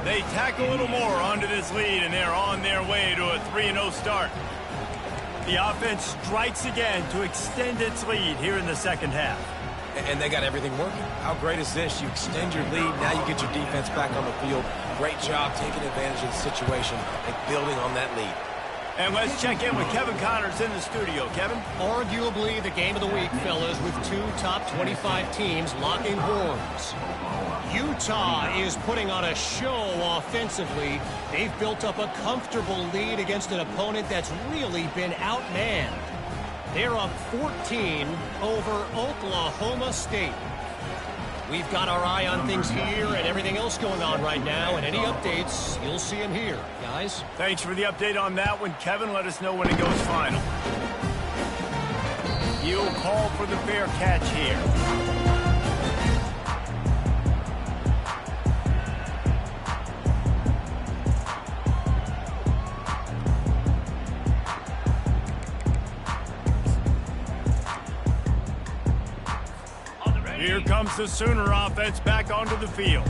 They tack a little more onto this lead, and they're on their way to a 3-0 start. The offense strikes again to extend its lead here in the 2nd half. And they got everything working. How great is this? You extend your lead, now you get your defense back on the field. Great job taking advantage of the situation and building on that lead. And let's check in with Kevin Connors in the studio. Kevin? Arguably the game of the week, fellas, with 2 top 25 teams locking horns. Utah is putting on a show offensively. They've built up a comfortable lead against an opponent that's really been outmanned. They're up 14 over Oklahoma State. We've got our eye on things here and everything else going on right now, and any updates, you'll see them here. Guys? Thanks for the update on that one, Kevin. Let us know when it goes final. He'll call for the fair catch here. Here comes the Sooner offense back onto the field.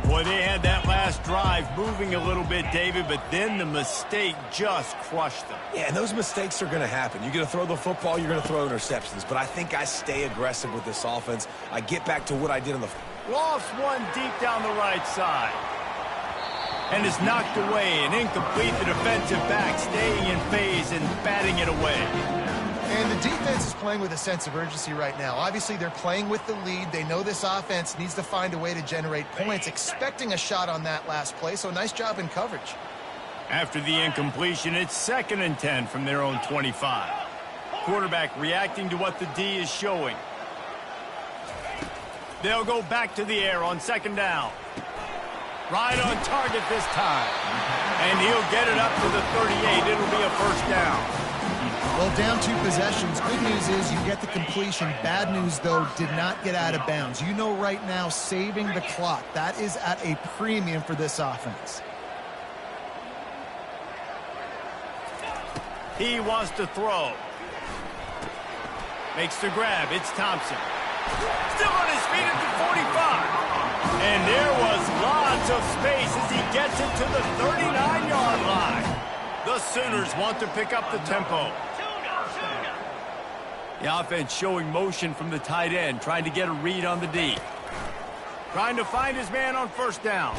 Boy, they had that last drive moving a little bit, David, but then the mistake just crushed them. Yeah, and those mistakes are going to happen. You're going to throw the football, you're going to throw interceptions. But I think I stay aggressive with this offense. I get back to what I did on the... Lost one deep down the right side. and is knocked away and incomplete. The defensive back staying in phase and batting it away. And the defense is playing with a sense of urgency right now. Obviously, they're playing with the lead. They know this offense needs to find a way to generate points, expecting a shot on that last play, so nice job in coverage. After the incompletion, it's 2nd and 10 from their own 25. Quarterback reacting to what the D is showing. They'll go back to the air on 2nd down. Right on target this time. And he'll get it up to the 38. It'll be a 1st down. Well, down 2 possessions. Good news is you get the completion. Bad news, though, did not get out of bounds. You know right now, saving the clock. That is at a premium for this offense. He wants to throw. Makes the grab. It's Thompson. Still on his feet at the 45. And there was lots of space as he gets it to the 39-yard line. The Sooners want to pick up the tempo. The offense showing motion from the tight end, trying to get a read on the D. Trying to find his man on 1st down.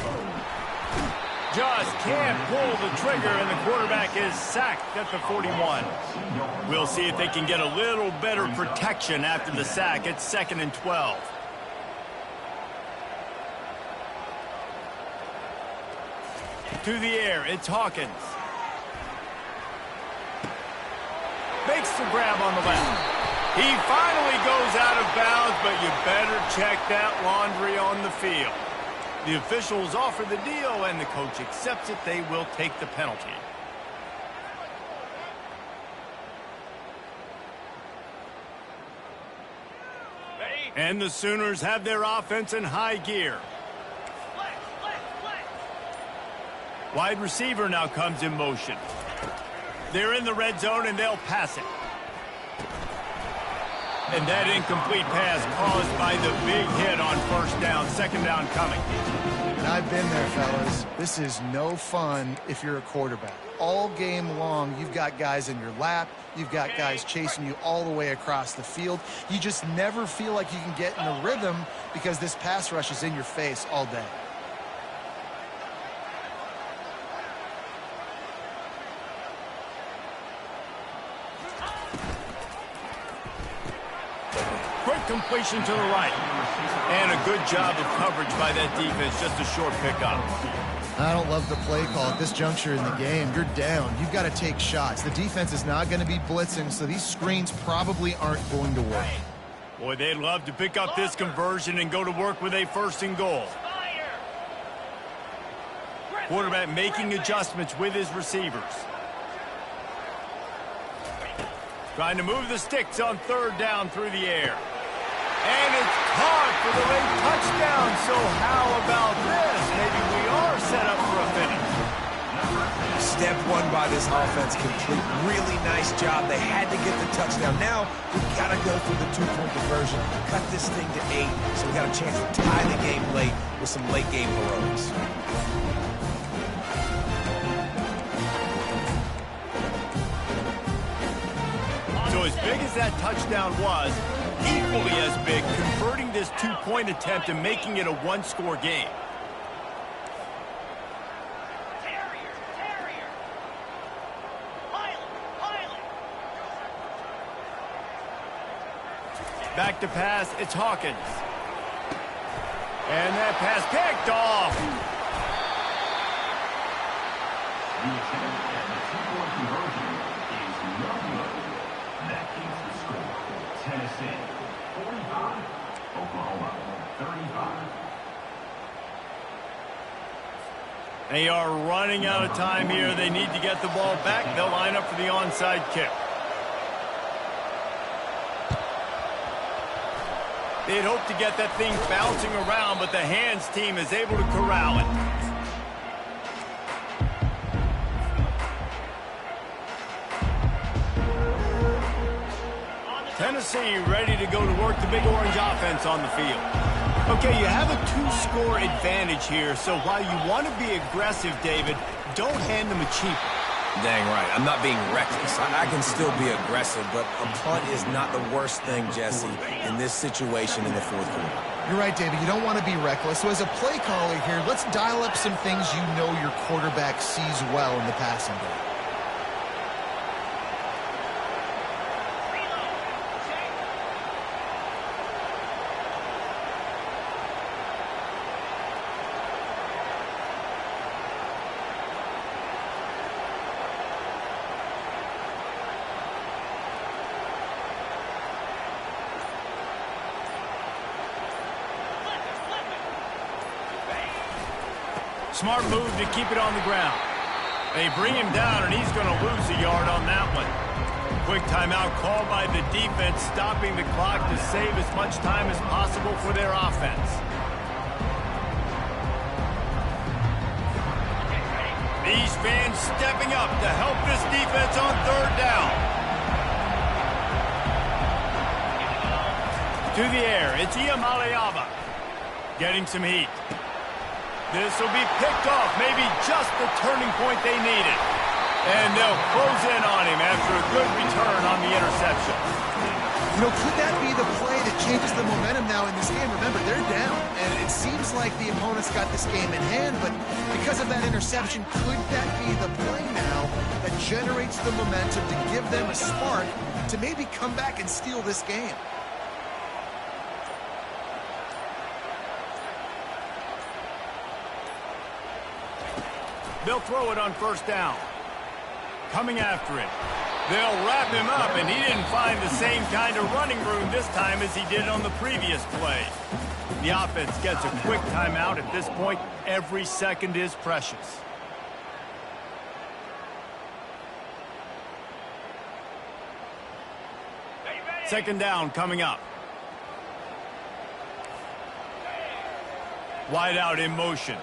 Just can't pull the trigger, and the quarterback is sacked at the 41. We'll see if they can get a little better protection after the sack. It's 2nd and 12. To the air, it's Hawkins. Makes the grab on the left. He finally goes out of bounds, but you better check that laundry on the field. The officials offer the deal, and the coach accepts it. They will take the penalty. And the Sooners have their offense in high gear. Wide receiver now comes in motion. They're in the red zone, and they'll pass it. And that incomplete pass caused by the big hit on 1st down. 2nd down coming. And I've been there, fellas. This is no fun if you're a quarterback. All game long, you've got guys in your lap. You've got guys chasing you all the way across the field. You just never feel like you can get in a rhythm because this pass rush is in your face all day. Completion to the right. And a good job of coverage by that defense. Just a short pickup. I don't love the play call at this juncture in the game. You're down. You've got to take shots. The defense is not going to be blitzing, so these screens probably aren't going to work. Boy, they'd love to pick up this conversion and go to work with a 1st and goal. Quarterback making adjustments with his receivers. Trying to move the sticks on 3rd down through the air. And it's caught for the late touchdown. So how about this? Maybe we are set up for a finish. Step 1 by this offense complete. Really nice job. They had to get the touchdown. Now we've got to go through the 2-point conversion, cut this thing to 8, so we got a chance to tie the game late with some late game heroics. So as big as that touchdown was, equally as big, converting this 2-point attempt and making it a 1-score game. Back to pass, it's Hawkins. And that pass picked off. The attempt at the 2-point conversion is no good. That keeps the score. Tennessee 45, Oklahoma 35. They are running out of time here. They need to get the ball back. They'll line up for the onside kick. They'd hoped to get that thing bouncing around, but the hands team is able to corral it. Tennessee ready to go to work the Big Orange offense on the field. Okay, you have a 2-score advantage here, so while you want to be aggressive, David, don't hand them a cheap. Dang right. I'm not being reckless. I can still be aggressive, but a punt is not the worst thing, Jesse, in this situation in the 4th quarter. You're right, David. You don't want to be reckless. So as a play caller here, let's dial up some things you know your quarterback sees well in the passing game. Smart move to keep it on the ground. They bring him down, and he's going to lose a yard on that one. Quick timeout called by the defense, stopping the clock to save as much time as possible for their offense. These fans stepping up to help this defense on third down. To the air, it's Iamaleava getting some heat. This will be picked off, maybe just the turning point they needed. And they'll close in on him after a good return on the interception. You know, could that be the play that changes the momentum now in this game? Remember, they're down, and it seems like the opponent's got this game in hand, but because of that interception, could that be the play now that generates the momentum to give them a spark to maybe come back and steal this game? They'll throw it on first down. Coming after it. They'll wrap him up, and he didn't find the same kind of running room this time as he did on the previous play. The offense gets a quick timeout. At this point, every second is precious. Second down coming up. Wide out in motion.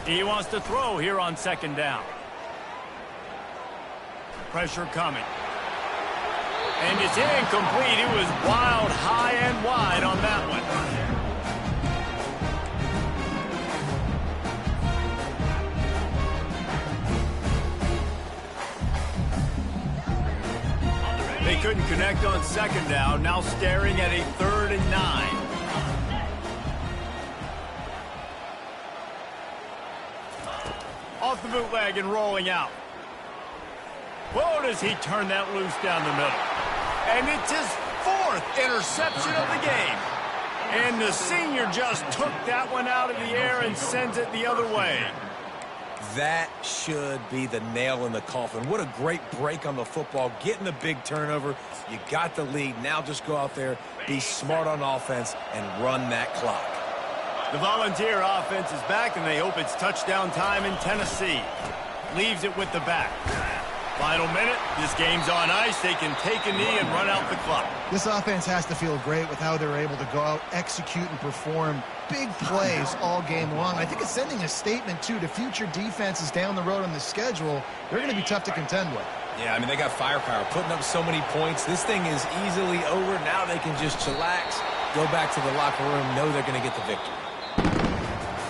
He wants to throw here on second down. Pressure coming. And it's incomplete. It was wild, high and wide on that one. They couldn't connect on second down. Now staring at a 3rd and 9. Off the bootleg and rolling out. Whoa, does he turn that loose down the middle. And it's his 4th interception of the game. And the senior just took that one out of the air and sends it the other way. That should be the nail in the coffin. What a great break on the football. Getting the big turnover. You got the lead. Now just go out there, be smart on offense, and run that clock. The Volunteer offense is back, and they hope it's touchdown time in Tennessee. Leaves it with the back. Final minute. This game's on ice. They can take a knee and run out the clock. This offense has to feel great with how they're able to go out, execute, and perform big plays all game long. I think it's sending a statement, too, to future defenses down the road on the schedule. They're going to be tough to contend with. Yeah, I mean, they got firepower, putting up so many points. This thing is easily over. Now they can just chillax, go back to the locker room, know they're going to get the victory.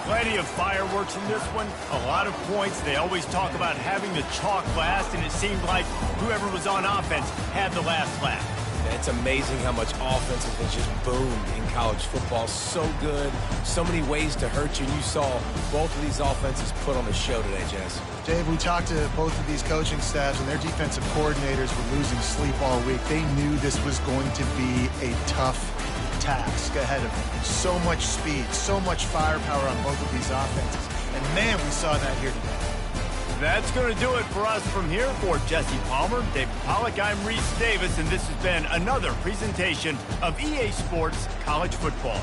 Plenty of fireworks in this one. A lot of points. They always talk about having the chalk last, and it seemed like whoever was on offense had the last laugh. It's amazing how much offense has just boomed in college football. So good. So many ways to hurt you. And you saw both of these offenses put on the show today, Jess. Dave, we talked to both of these coaching staffs, and their defensive coordinators were losing sleep all week. They knew this was going to be a tough task ahead of them. So much speed, so much firepower on both of these offenses. And, man, we saw that here today. That's going to do it for us from here. For Jesse Palmer, David Pollack, I'm Reese Davis, and this has been another presentation of EA Sports College Football.